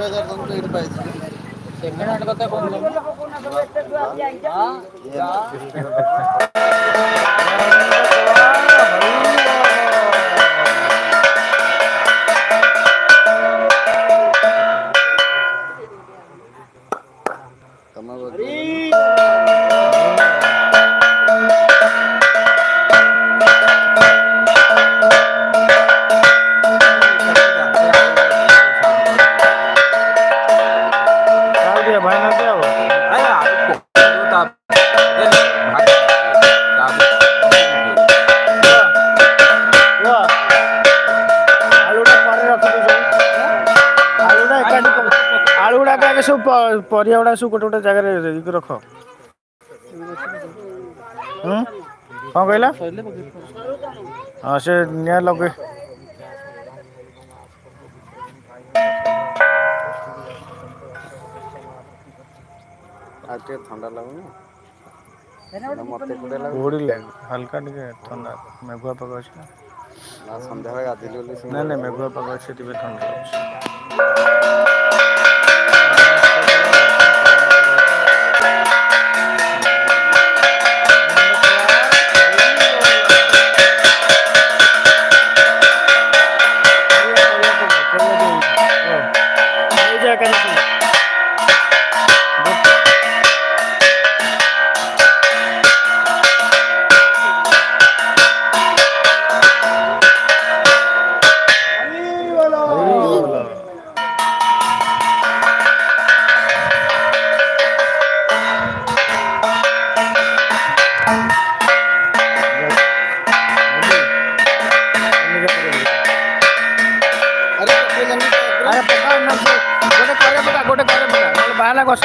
Second hand କଥା କହୁନ। सब परिया गुड़ा सब गोटे गोटे जगह रख कौन कहला हाँ से निया लगे आज टे ठंडा लगुनि कोड़े हल्का टे ठंडा मेघुआ पाग अच्छे ना संध्याବେଳେ ଗାଧେଇଲି ବୋଲି ना ସେମିତି ना ଲାଗୁଛି। मेघुआ पाग अच्छे ठंडा लाଗୁଛି। गोटे बाहला कस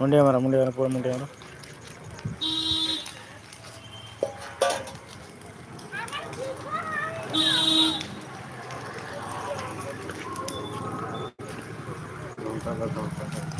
मुंडिया मारा पूरा मुंडिया मारा ଘଣ୍ଟା